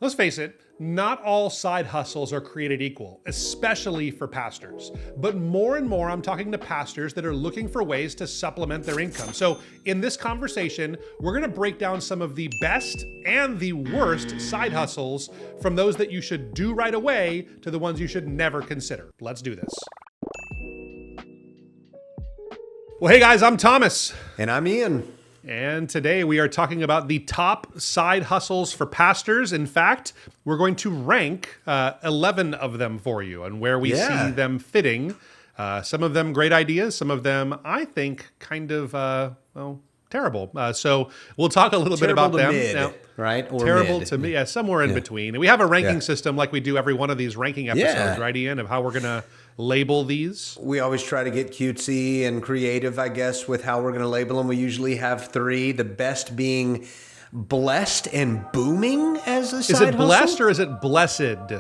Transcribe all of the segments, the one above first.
Let's face it, not all side hustles are created equal, especially for pastors. But more and more, I'm talking to pastors that are looking for ways to supplement their income. So in this conversation, we're gonna break down some of the best and the worst side hustles, from those that you should do right away to the ones you should never consider. Let's do this. Well, hey guys, I'm Thomas. And I'm Ian. And today we are talking about the top side hustles for pastors. In fact, we're going to rank 11 of them for you and where we see them fitting. Some of them great ideas, some of them I think kind of, terrible. So we'll talk a little bit about them. Mid, now, right? Or terrible mid. to me, somewhere in between. And we have a ranking system like we do every one of these ranking episodes, right, Ian, of how we're going to label these. We always try to get cutesy and creative, I guess, with how we're going to label them. We usually have three, the best being blessed and booming as a side hustle. Is it blessed or is it blessed?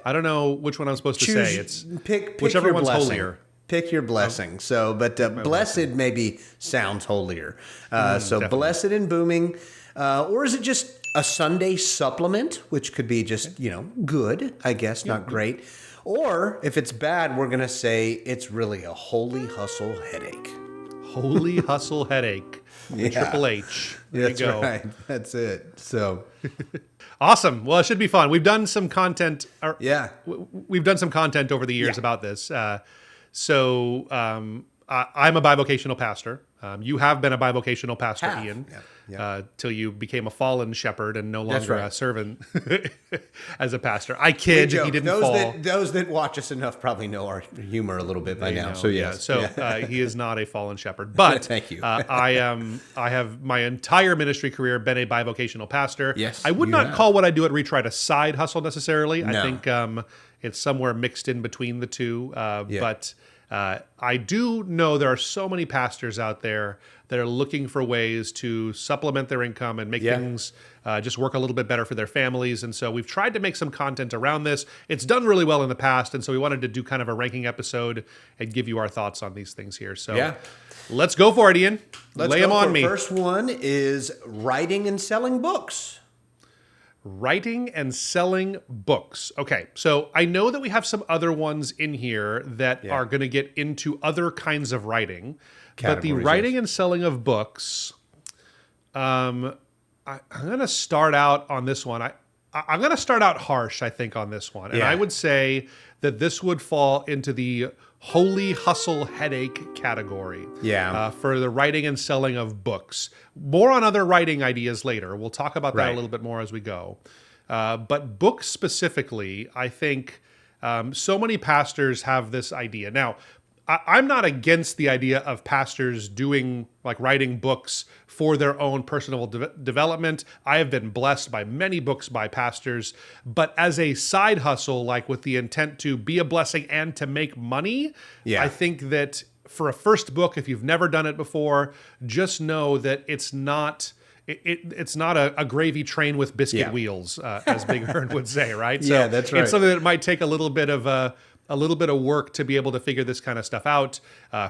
I don't know which one I'm supposed to say. It's pick whichever your one's blessing. holier. Pick your blessing. So, but blessed maybe sounds holier. So definitely. Blessed and booming. Or is it just a Sunday supplement, which could be just, good, I guess, not great. Or if it's bad, we're going to say it's really a holy hustle headache. Holy hustle headache. Triple H. There That's you go. right. That's it. So awesome. Well, it should be fun. We've done some content. We've done some content over the years about this. So I'm a bi-vocational pastor. You have been a bi-vocational pastor, Ian, till you became a fallen shepherd and no longer a servant as a pastor. I kid if you didn't fall. Those that watch us enough probably know our humor a little bit by now. So yes. He is not a fallen shepherd. But thank you. I have my entire ministry career been a bi-vocational pastor. Yes, I would not call what I do at Reach Right a side hustle necessarily. No. I think it's somewhere mixed in between the two. But I do know there are so many pastors out there that are looking for ways to supplement their income and make things just work a little bit better for their families. And so we've tried to make some content around this. It's done really well in the past. And so we wanted to do kind of a ranking episode and give you our thoughts on these things here. So let's go for it, Ian. Lay them on me. First one is writing and selling books. Writing and selling books. Okay, so I know that we have some other ones in here that are going to get into other kinds of writing, but the writing and selling of books, I'm going to start out on this one. I'm going to start out harsh, I think, on this one. And I would say that this would fall into the holy hustle headache category for the writing and selling of books. More on other writing ideas later. We'll talk about that a little bit more as we go. But books specifically, I think so many pastors have this idea. Now, I'm not against the idea of pastors doing, like, writing books for their own personal development. I have been blessed by many books by pastors, but as a side hustle, like with the intent to be a blessing and to make money, I think that for a first book, if you've never done it before, just know that it's not a gravy train with biscuit wheels, as Big Hearn would say, right? So that's right. It's something that might take a little bit of work to be able to figure this kind of stuff out,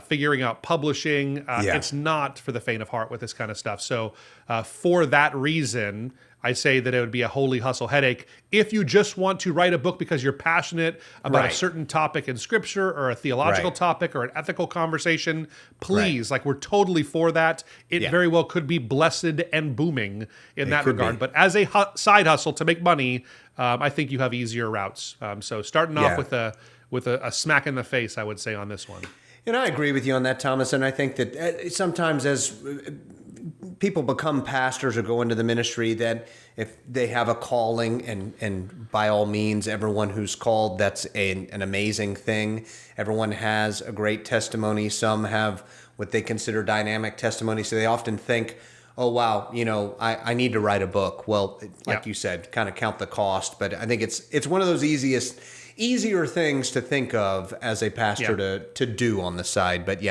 figuring out publishing. It's not for the faint of heart with this kind of stuff. So for that reason, I say that it would be a holy hustle headache. If you just want to write a book because you're passionate about a certain topic in scripture or a theological topic or an ethical conversation, please, like, we're totally for that. It very well could be blessed and booming in that regard. But as a side hustle to make money, I think you have easier routes. So starting off with a smack in the face, I would say, on this one. And I agree with you on that, Thomas. And I think that sometimes as people become pastors or go into the ministry, that if they have a calling, and by all means, everyone who's called, that's an amazing thing. Everyone has a great testimony. Some have what they consider dynamic testimony. So they often think, oh, wow, I need to write a book. Well, like you said, kind of count the cost. But I think it's one of those easier things to think of as a pastor to do on the side. But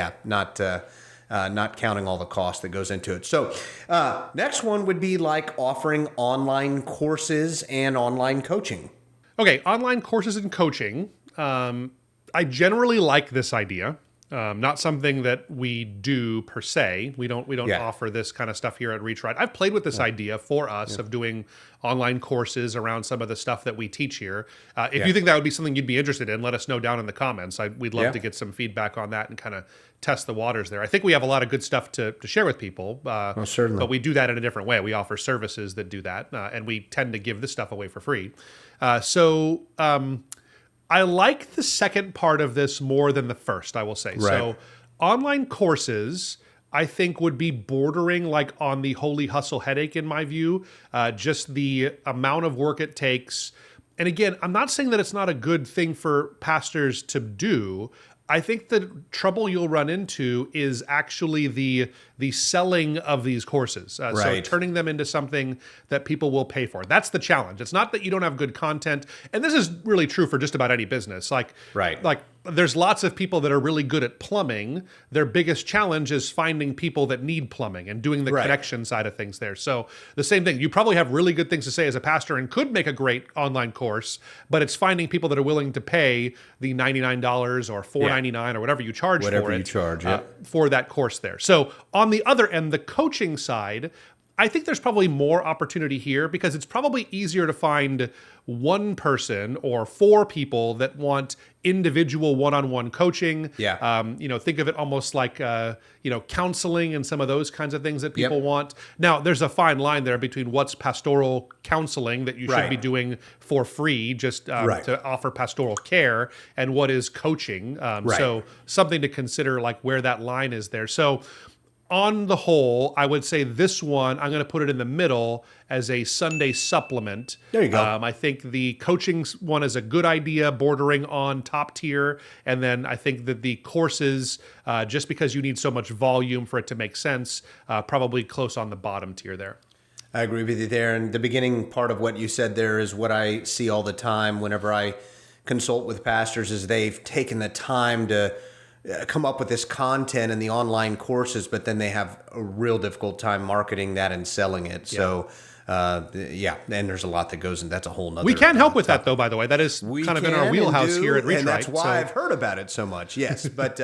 not counting all the cost that goes into it. So next one would be like offering online courses and online coaching. Okay, online courses and coaching. I generally like this idea. Not something that we do per se. We don't offer this kind of stuff here at Reach Write. I've played with this idea for us of doing online courses around some of the stuff that we teach here. If you think that would be something you'd be interested in, let us know down in the comments. We'd love to get some feedback on that and kind of test the waters there. I think we have a lot of good stuff to share with people. Certainly. But we do that in a different way. We offer services that do that, and we tend to give this stuff away for free. I like the second part of this more than the first, I will say. Right. So online courses, I think, would be bordering like on the holy hustle headache in my view. Just the amount of work it takes. And again, I'm not saying that it's not a good thing for pastors to do. I think the trouble you'll run into is actually the selling of these courses. So turning them into something that people will pay for. That's the challenge. It's not that you don't have good content. And this is really true for just about any business. Like there's lots of people that are really good at plumbing. Their biggest challenge is finding people that need plumbing and doing the connection side of things there. So the same thing, you probably have really good things to say as a pastor and could make a great online course, but it's finding people that are willing to pay the $99 or $4.99 or whatever you charge for that course there. So on the other end, the coaching side, I think there's probably more opportunity here because it's probably easier to find one person or four people that want individual one-on-one coaching. Think of it almost like counseling and some of those kinds of things that people want. Now, there's a fine line there between what's pastoral counseling that you should be doing for free just to offer pastoral care and what is coaching. So something to consider, like where that line is there. So on the whole, I would say this one, I'm going to put it in the middle as a Sunday supplement. There you go. I think the coaching one is a good idea, bordering on top tier. And then I think that the courses, just because you need so much volume for it to make sense, probably close on the bottom tier there. I agree with you there. And the beginning part of what you said there is what I see all the time whenever I consult with pastors is they've taken the time to come up with this content in the online courses, but then they have a real difficult time marketing that and selling it. So, and there's a lot that goes in. That's a whole nother. We can help with that, though. By the way, that is kind of in our wheelhouse here at Reach Write. And that's why I've heard about it so much. Yes, but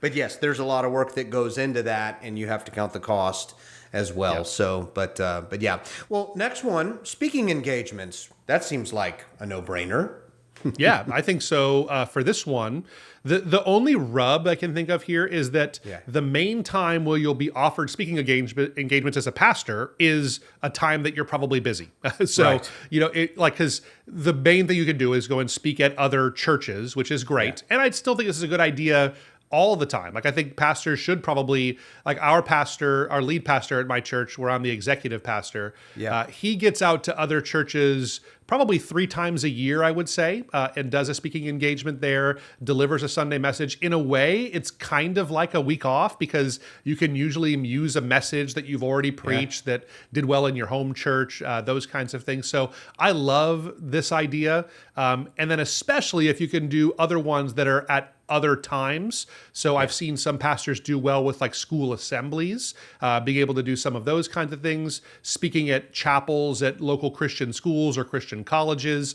but yes, there's a lot of work that goes into that, and you have to count the cost as well. Yep. So, but yeah. Well, next one, speaking engagements. That seems like a no-brainer. Yeah, I think so. For this one, the only rub I can think of here is that the main time where you'll be offered speaking engagements as a pastor is a time that you're probably busy. Because the main thing you can do is go and speak at other churches, which is great. And I'd still think this is a good idea all the time. Like I think pastors should probably, like our lead pastor at my church, where I'm the executive pastor, he gets out to other churches probably 3 times a year, I would say, and does a speaking engagement there, delivers a Sunday message. In a way, it's kind of like a week off because you can usually use a message that you've already preached that did well in your home church, those kinds of things. So I love this idea. And then especially if you can do other ones that are at other times. So I've seen some pastors do well with like school assemblies, being able to do some of those kinds of things, speaking at chapels at local Christian schools or Christian colleges.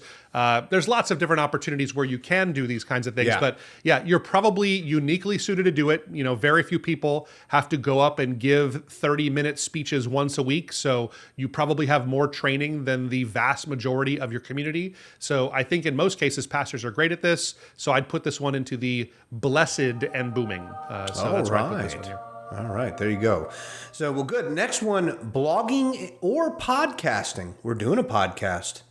There's lots of different opportunities where you can do these kinds of things, but you're probably uniquely suited to do it. Very few people have to go up and give 30-minute speeches once a week. So you probably have more training than the vast majority of your community. So I think in most cases, pastors are great at this. So I'd put this one into the blessed and booming. That's where I put this one here. All right, there you go. So, well, good. Next one, blogging or podcasting. We're doing a podcast.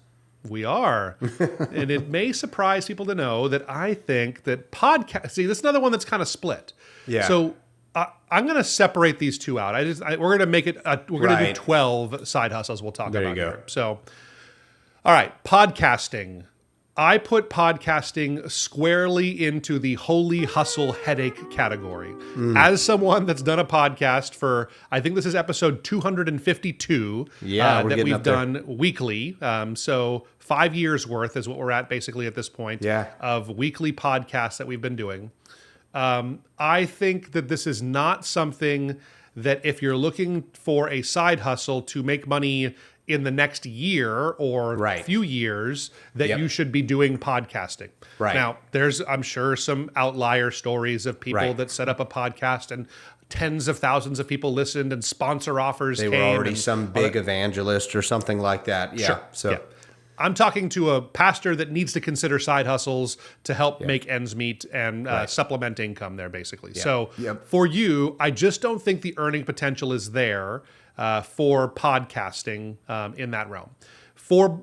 We are. And it may surprise people to know that I think that podcast. See, this is another one that's kind of split. Yeah. So I'm going to separate these two out. We're going to make it. We're going to do 12 side hustles. We'll talk about here. So, all right, podcasting. I put podcasting squarely into the holy hustle headache category. As someone that's done a podcast for, I think this is episode 252 that we've done weekly. So 5 years worth is what we're at basically at this point of weekly podcasts that we've been doing. I think that this is not something that if you're looking for a side hustle to make money in the next year or few years that you should be doing podcasting. Now, there's, I'm sure, some outlier stories of people that set up a podcast and tens of thousands of people listened and sponsor offers came. They were already some big evangelist or something like that. Sure. So I'm talking to a pastor that needs to consider side hustles to help make ends meet and supplement income there, basically. So for you, I just don't think the earning potential is there for podcasting in that realm.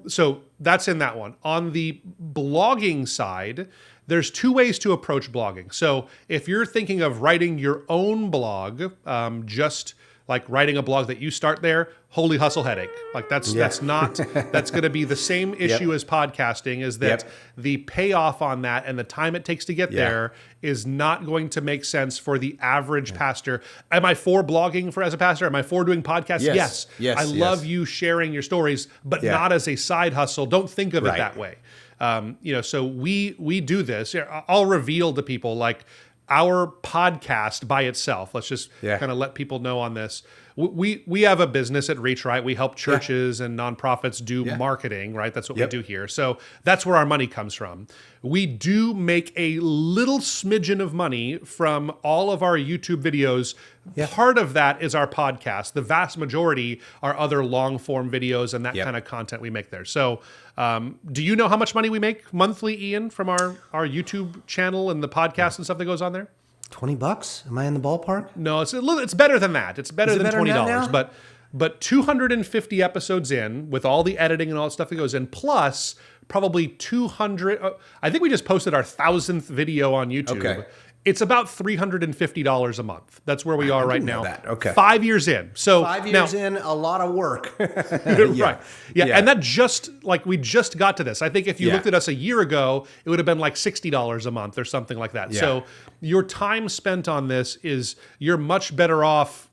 So that's in that one. On the blogging side, there's two ways to approach blogging. So if you're thinking of writing your own blog, just like writing a blog that you start there, holy hustle headache. Like that's going to be the same issue as podcasting, is that the payoff on that and the time it takes to get there is not going to make sense for the average pastor. Am I for blogging as a pastor? Am I for doing podcasts? Yes. I love you sharing your stories, but not as a side hustle. Don't think of it that way. So we do this. I'll reveal to people, like, our podcast by itself. Let's just kind of let people know on this. We have a business at Reach, right? We help churches and nonprofits do marketing, right? That's what we do here. So that's where our money comes from. We do make a little smidgen of money from all of our YouTube videos. Part of that is our podcast. The vast majority are other long form videos and that kind of content we make there. So do you know how much money we make monthly, Ian, from our YouTube channel and the podcast and stuff that goes on there? $20? Am I in the ballpark? No, it's better than that. It's better than $20. But 250 episodes in, with all the editing and all that stuff that goes in, plus probably 200. I think we just posted our 1,000th video on YouTube. Okay. It's about $350 a month. That's where we are right now. Okay. 5 years in. So 5 years in, a lot of work. Right. Yeah. And that we just got to this. I think if you looked at us a year ago, it would have been like $60 a month or something like that. Yeah. So your time spent on this you're much better off,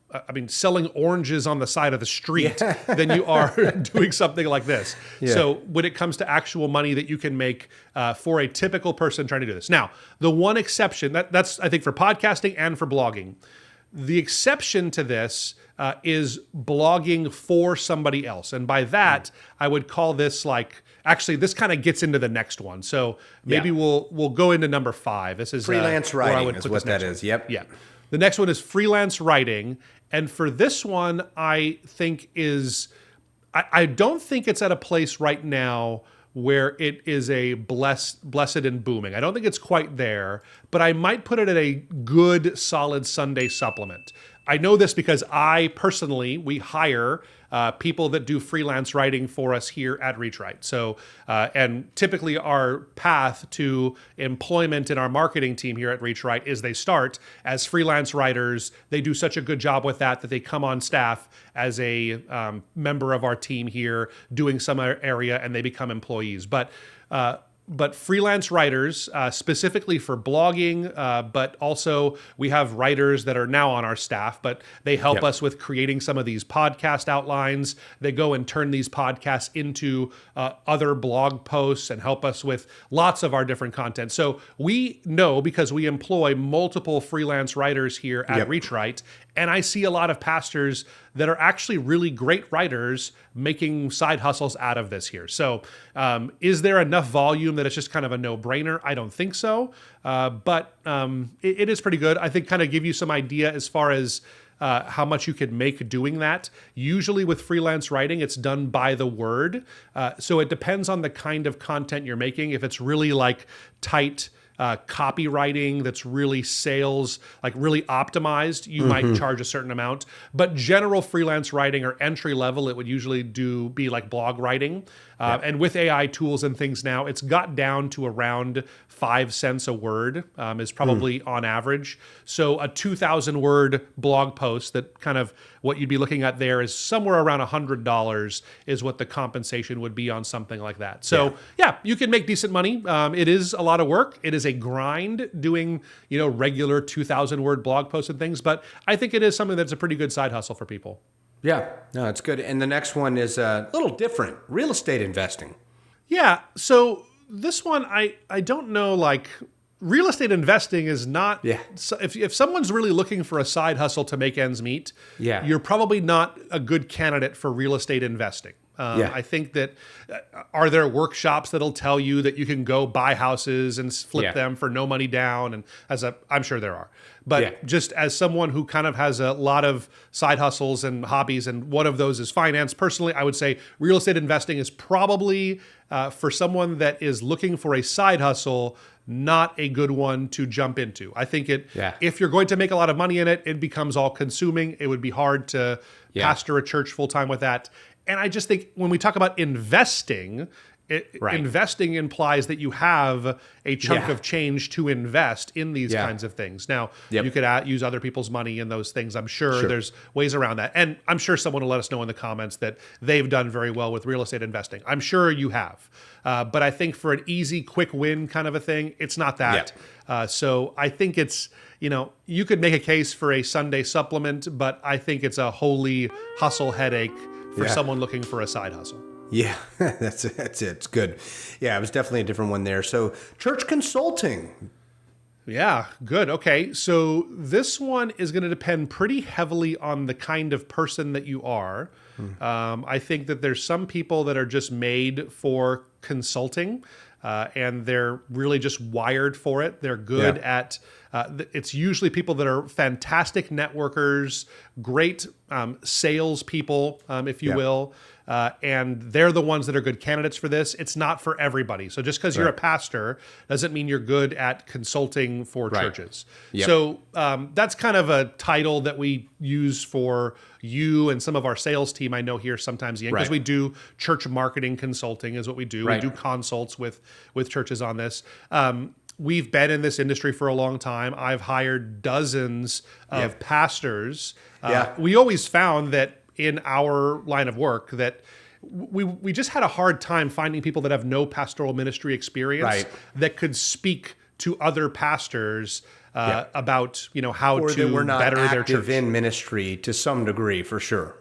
selling oranges on the side of the street than you are doing something like this. Yeah. So when it comes to actual money that you can make for a typical person trying to do this. Now, the one exception, that's I think for podcasting and for blogging, the exception to this is blogging for somebody else. And by that, I would call this actually, this kind of gets into the next one. So maybe we'll go into number 5. This is freelance writing is what that is. Yep. Yeah. The next one is freelance writing. And for this one, I think I don't think it's at a place right now where it is a blessed and booming. I don't think it's quite there, but I might put it at a good, solid Sunday supplement. I know this because we hire people that do freelance writing for us here at ReachWrite. So, and typically our path to employment in our marketing team here at ReachWrite is they start as freelance writers. They do such a good job with that they come on staff as a member of our team here doing some area, and they become employees. But freelance writers, specifically for blogging, but also we have writers that are now on our staff, but they help us with creating some of these podcast outlines. They go and turn these podcasts into other blog posts and help us with lots of our different content. So we know, because we employ multiple freelance writers here at ReachWrite, and I see a lot of pastors that are actually really great writers making side hustles out of this here. So is there enough volume that it's just kind of a no-brainer? I don't think so, but it is pretty good. I think kind of give you some idea as far as how much you could make doing that. Usually with freelance writing, it's done by the word. So it depends on the kind of content you're making. If it's really like tight copywriting that's really sales, like really optimized, you might charge a certain amount. But general freelance writing or entry level, it would usually be like blog writing. And with AI tools and things now, it's got down to around 5 cents a word is probably on average. So a 2,000 word blog post, that kind of what you'd be looking at there is somewhere around $100 is what the compensation would be on something like that. So you can make decent money. It is a lot of work. It is a grind doing, regular 2,000 word blog posts and things, but I think it is something that's a pretty good side hustle for people. Yeah, no, it's good. And the next one is a little different, real estate investing. Yeah, so this one, I don't know, real estate investing is not, if someone's really looking for a side hustle to make ends meet, you're probably not a good candidate for real estate investing. I think that are there workshops that'll tell you that you can go buy houses and flip them for no money down? And I'm sure there are. But just as someone who kind of has a lot of side hustles and hobbies, and one of those is finance, personally, I would say real estate investing is probably, for someone that is looking for a side hustle, not a good one to jump into. I think if you're going to make a lot of money in it, it becomes all consuming. It would be hard to pastor a church full time with that. And I just think when we talk about investing, investing implies that you have a chunk of change to invest in these kinds of things. Now, you could use other people's money in those things. I'm sure there's ways around that. And I'm sure someone will let us know in the comments that they've done very well with real estate investing. I'm sure you have. But I think for an easy, quick win kind of a thing, it's not that. So I think it's, you could make a case for a Sunday supplement, but I think it's a holy hustle headache for someone looking for a side hustle. Yeah, that's it. It's good. Yeah, it was definitely a different one there. So church consulting. Yeah, good. Okay, so this one is going to depend pretty heavily on the kind of person that you are. I think that there's some people that are just made for consulting, and they're really just wired for it. They're good at it's usually people that are fantastic networkers, great salespeople, if you will. And they're the ones that are good candidates for this. It's not for everybody. So just because you're a pastor doesn't mean you're good at consulting for churches. So that's kind of a title that we use for you and some of our sales team. I know here sometimes, because we do church marketing consulting is what we do. We do consults with churches on this. We've been in this industry for a long time. I've hired dozens of pastors. We always found that in our line of work that we just had a hard time finding people that have no pastoral ministry experience that could speak to other pastors about how or to we're not better their active church in ministry to some degree, for sure.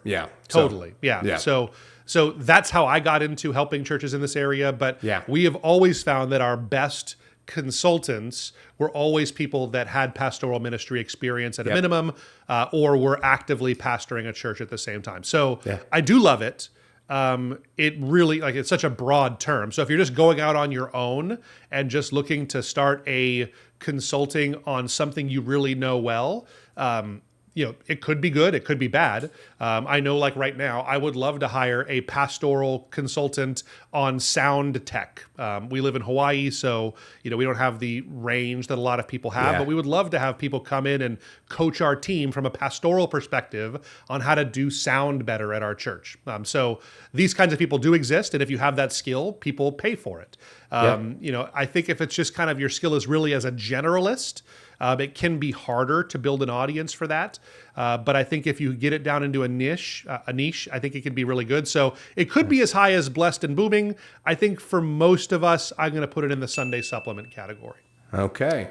Totally. So that's how I got into helping churches in this area. But we have always found that our best consultants were always people that had pastoral ministry experience at a minimum, or were actively pastoring a church at the same time. So I do love it. It really, it's such a broad term. So if you're just going out on your own and just looking to start a consulting on something you really know well, it could be good, it could be bad. I know right now, I would love to hire a pastoral consultant on sound tech. We live in Hawaii, so we don't have the range that a lot of people have, but we would love to have people come in and coach our team from a pastoral perspective on how to do sound better at our church. So these kinds of people do exist, and if you have that skill, people pay for it. I think if it's just kind of your skill is really as a generalist, it can be harder to build an audience for that. But I think if you get it down into a niche, I think it can be really good. So it could be as high as blessed and booming. I think for most of us, I'm going to put it in the Sunday supplement category. Okay.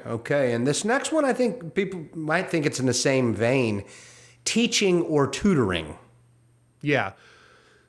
And this next one, I think people might think it's in the same vein, teaching or tutoring. Yeah.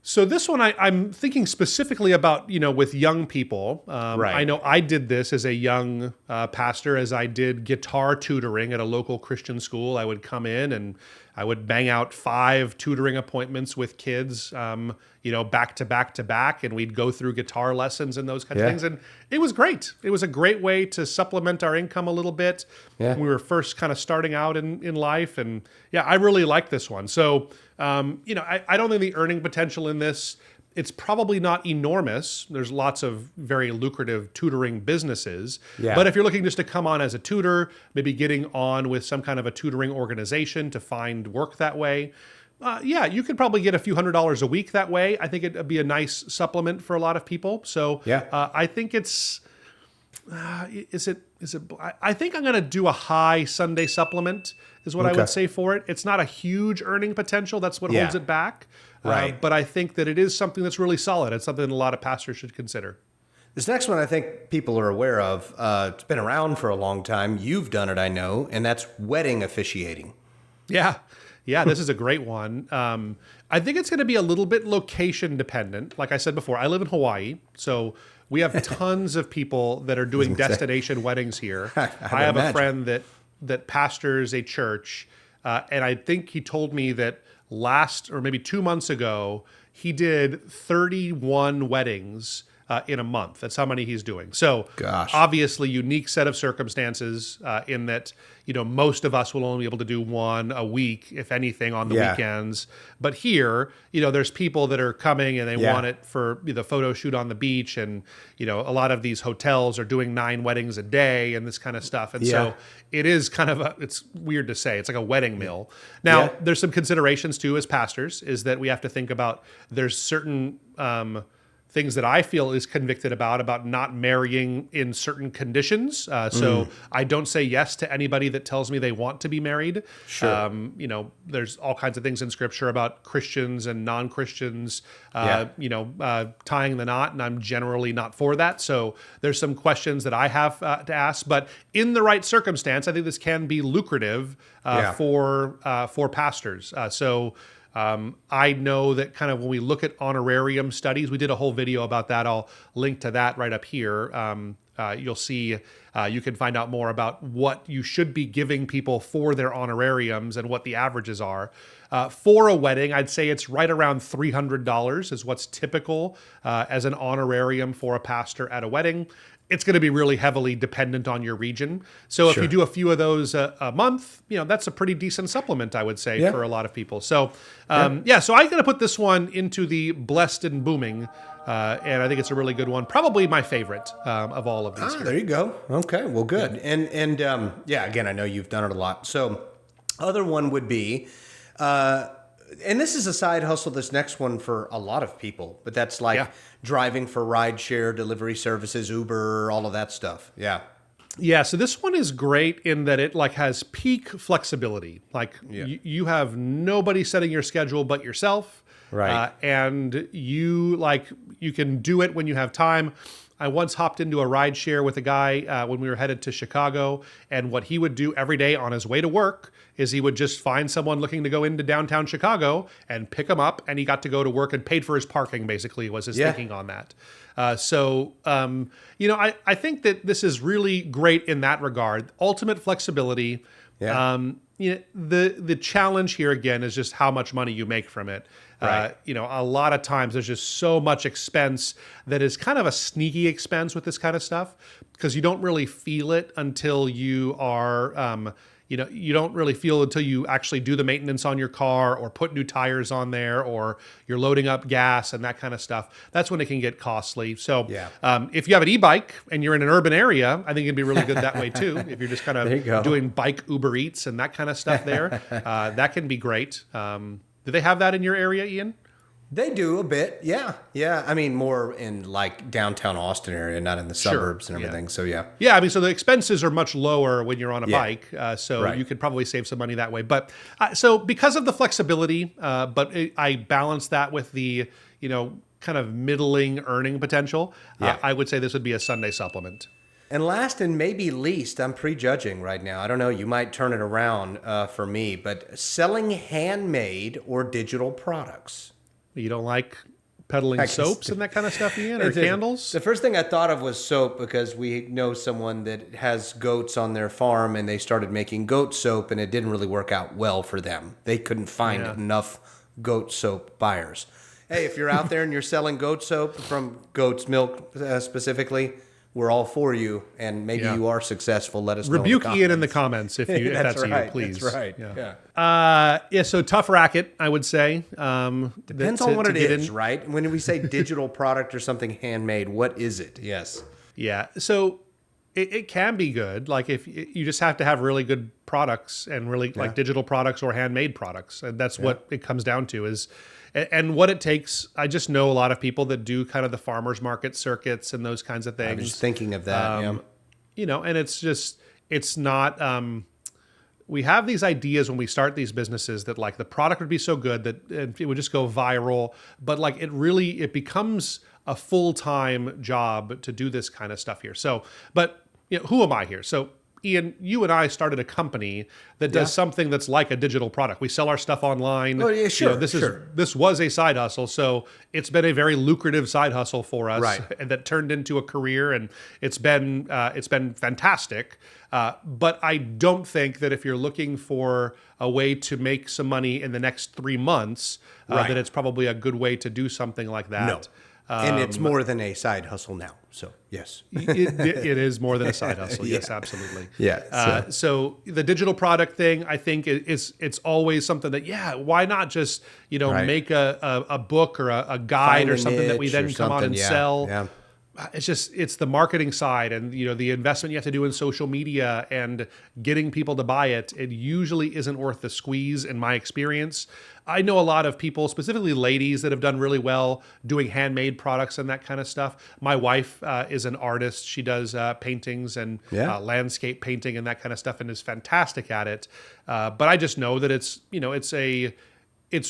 So this one, I'm thinking specifically about, with young people. I know I did this as a young pastor, as I did guitar tutoring at a local Christian school. I would come in and I would bang out 5 tutoring appointments with kids, back to back to back, and we'd go through guitar lessons and those kinds of things. And it was great. It was a great way to supplement our income a little bit. We were first kind of starting out in life. And I really liked this one. So, I don't think the earning potential in this, it's probably not enormous. There's lots of very lucrative tutoring businesses. But if you're looking just to come on as a tutor, maybe getting on with some kind of a tutoring organization to find work that way, you could probably get a few $100s a week that way. I think it'd be a nice supplement for a lot of people. So I think it's, I think I'm going to do a high Sunday supplement is what I would say for it. It's not a huge earning potential. That's what holds it back. But I think that it is something that's really solid. It's something a lot of pastors should consider. This next one I think people are aware of. It's been around for a long time. You've done it, I know, and that's wedding officiating. Yeah, this is a great one. I think it's going to be a little bit location dependent. Like I said before, I live in Hawaii, so we have tons of people that are doing destination weddings here. I have a friend that pastors a church, and I think he told me that last, or maybe 2 months ago, he did 31 weddings in a month. That's how many he's doing. So obviously unique set of circumstances in that, most of us will only be able to do one a week, if anything, on the weekends. But here, there's people that are coming and they want it for the photo shoot on the beach. And, a lot of these hotels are doing 9 weddings a day and this kind of stuff. And so it is kind of it's weird to say, it's like a wedding mill. Now, there's some considerations too as pastors, is that we have to think about, there's certain things that I feel is convicted about not marrying in certain conditions. So I don't say yes to anybody that tells me they want to be married. Sure. There's all kinds of things in scripture about Christians and non-Christians, tying the knot, and I'm generally not for that. So there's some questions that I have to ask, but in the right circumstance, I think this can be lucrative for pastors. I know that kind of when we look at honorarium studies, we did a whole video about that. I'll link to that right up here. You'll see, you can find out more about what you should be giving people for their honorariums and what the averages are. For a wedding, I'd say it's right around $300 is what's typical as an honorarium for a pastor at a wedding. It's going to be really heavily dependent on your region. So if you do a few of those a month, that's a pretty decent supplement, I would say, for a lot of people. So, so I'm going to put this one into the blessed and booming. And I think it's a really good one. Probably my favorite of all of these. There you go. Okay, well, good. And again, I know you've done it a lot. So other one would be, and this is a side hustle, this next one, for a lot of people, but that's like driving for rideshare, delivery services, Uber, all of that stuff. Yeah, so this one is great in that it has peak flexibility. You have nobody setting your schedule but yourself. Right. And you can do it when you have time. I once hopped into a ride share with a guy when we were headed to Chicago, and what he would do every day on his way to work is he would just find someone looking to go into downtown Chicago and pick him up, and he got to go to work and paid for his parking, basically, was his thinking on that. I think that this is really great in that regard. Ultimate flexibility. The challenge here, again, is just how much money you make from it. Right. A lot of times there's just so much expense that is kind of a sneaky expense with this kind of stuff, because you don't really feel it until you are, you don't really feel until you actually do the maintenance on your car or put new tires on there or you're loading up gas and that kind of stuff. That's when it can get costly. So if you have an e-bike and you're in an urban area, I think it'd be really good that way too. If you're just kind of doing bike Uber Eats and that kind of stuff there, that can be great. Do they have that in your area, Ian? They do a bit, yeah. I mean, more in downtown Austin area, not in the suburbs and everything. So I mean, so the expenses are much lower when you're on a bike, so you could probably save some money that way. But so because of the flexibility, I balance that with the kind of middling earning potential. I would say this would be a Sunday supplement. And last and maybe least, I'm prejudging right now. I don't know, you might turn it around for me, but selling handmade or digital products. You don't like peddling soaps and that kind of stuff, Ian, or candles? The first thing I thought of was soap, because we know someone that has goats on their farm and they started making goat soap and it didn't really work out well for them. They couldn't find enough goat soap buyers. Hey, if you're out there and you're selling goat soap from goat's milk specifically, we're all for you, and maybe you are successful. Let us know. Rebuke Ian in the comments if that's right. you, please. That's right. So tough racket, I would say. Depends on what it is, right? When we say digital product or something handmade, what is it? Yes. Yeah. So it can be good. Like if you just have to have really good products and really like digital products or handmade products, and that's what it comes down to is. And what it takes, I just know a lot of people that do kind of the farmers market circuits and those kinds of things. I was just thinking of that. And it's not, we have these ideas when we start these businesses that like the product would be so good that it would just go viral, but like it becomes a full-time job to do this kind of stuff here. So, but who am I here? So Ian, you and I started a company that does something that's like a digital product. We sell our stuff online. Oh, yeah, sure. This was a side hustle, so it's been a very lucrative side hustle for us, Right. and that turned into a career, and it's been fantastic. But I don't think that if you're looking for a way to make some money in the next 3 months, that it's probably a good way to do something like that. No. And it's more than a side hustle now. So, yes. It is more than a side hustle. Yes, absolutely. Yeah. So the digital product thing, I think it's always something that, why not just, make a book or a guide or something that we then come on and sell. Yeah. It's the marketing side and, the investment you have to do in social media and getting people to buy it. It usually isn't worth the squeeze in my experience. I know a lot of people, specifically ladies, that have done really well doing handmade products and that kind of stuff. My wife is an artist. She does paintings and landscape painting and that kind of stuff and is fantastic at it. But I just know that it's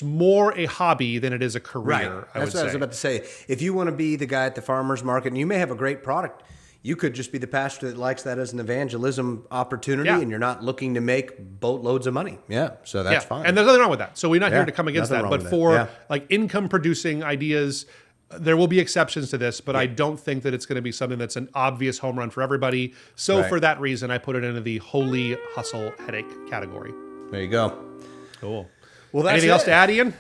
more a hobby than it is a career. Right. That's what I was about to say. If you want to be the guy at the farmer's market, and you may have a great product, you could just be the pastor that likes that as an evangelism opportunity, and you're not looking to make boatloads of money. Yeah, so that's fine. And there's nothing wrong with that. So we're not here to come against that. But for like income producing ideas, there will be exceptions to this, but I don't think that it's going to be something that's an obvious home run for everybody. So for that reason, I put it into the holy hustle headache category. There you go. Cool. Well, that's anything else to add, Ian?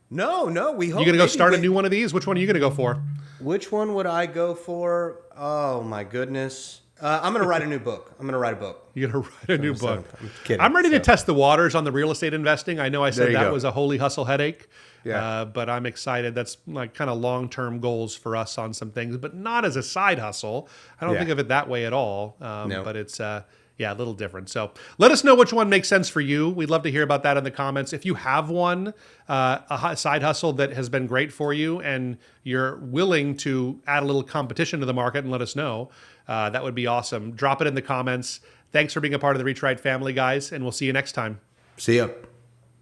No. We hope you going to go start a new one of these? Which one are you going to go for? Which one would I go for? Oh my goodness! I'm going to write a new book. I'm going to write a book. You're going to write a new book. I'm kidding. I'm ready to test the waters on the real estate investing. I know I said that was a holy hustle headache. Yeah. But I'm excited. That's like kind of long-term goals for us on some things, but not as a side hustle. I don't think of it that way at all. No. But it's a little different. So let us know which one makes sense for you. We'd love to hear about that in the comments. If you have one, a side hustle that has been great for you and you're willing to add a little competition to the market and let us know, that would be awesome. Drop it in the comments. Thanks for being a part of the Reach Right family, guys, and we'll see you next time. See ya.